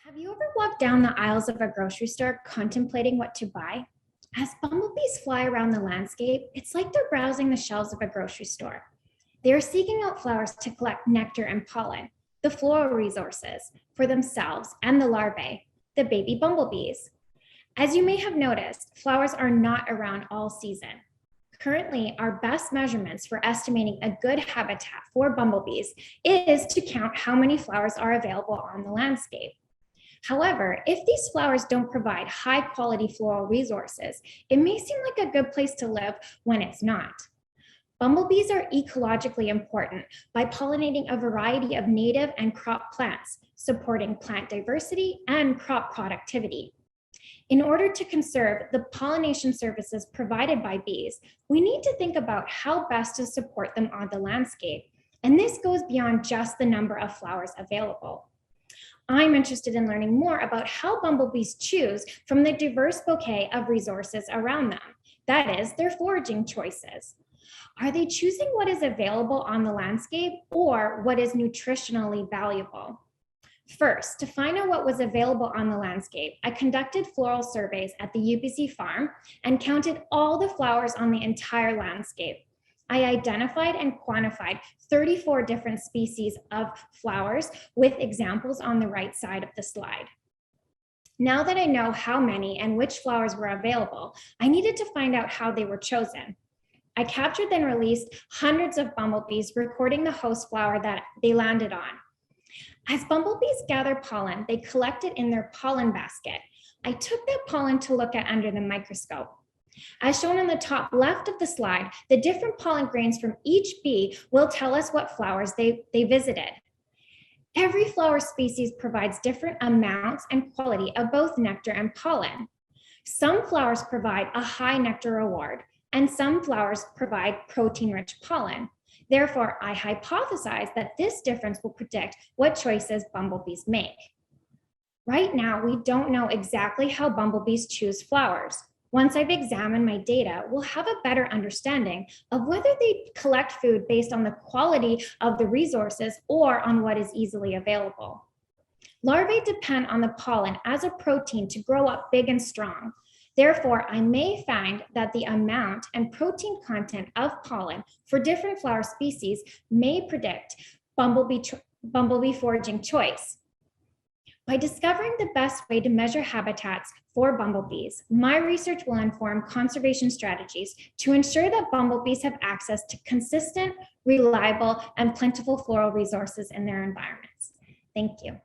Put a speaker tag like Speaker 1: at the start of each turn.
Speaker 1: Have you ever walked down the aisles of a grocery store contemplating what to buy? As bumblebees fly around the landscape, it's like they're browsing the shelves of a grocery store. They are seeking out flowers to collect nectar and pollen, the floral resources, for themselves and the larvae, the baby bumblebees. As you may have noticed, flowers are not around all season. Currently, our best measurements for estimating a good habitat for bumblebees is to count how many flowers are available on the landscape. However, if these flowers don't provide high quality floral resources, it may seem like a good place to live when it's not. Bumblebees are ecologically important by pollinating a variety of native and crop plants, supporting plant diversity and crop productivity. In order to conserve the pollination services provided by bees, we need to think about how best to support them on the landscape. And this goes beyond just the number of flowers available. I'm interested in learning more about how bumblebees choose from the diverse bouquet of resources around them. That is, their foraging choices. Are they choosing what is available on the landscape or what is nutritionally valuable? First, to find out what was available on the landscape, I conducted floral surveys at the UBC farm and counted all the flowers on the entire landscape. I identified and quantified 34 different species of flowers with examples on the right side of the slide. Now that I know how many and which flowers were available, I needed to find out how they were chosen. I captured and released hundreds of bumblebees, recording the host flower that they landed on. As bumblebees gather pollen, they collect it in their pollen basket. I took that pollen to look at under the microscope. As shown on the top left of the slide, the different pollen grains from each bee will tell us what flowers they visited. Every flower species provides different amounts and quality of both nectar and pollen. Some flowers provide a high nectar reward, and some flowers provide protein-rich pollen. Therefore, I hypothesize that this difference will predict what choices bumblebees make. Right now, we don't know exactly how bumblebees choose flowers. Once I've examined my data, we'll have a better understanding of whether they collect food based on the quality of the resources or on what is easily available. Larvae depend on the pollen as a protein to grow up big and strong. Therefore, I may find that the amount and protein content of pollen for different flower species may predict bumblebee foraging choice. By discovering the best way to measure habitats for bumblebees, my research will inform conservation strategies to ensure that bumblebees have access to consistent, reliable, and plentiful floral resources in their environments. Thank you.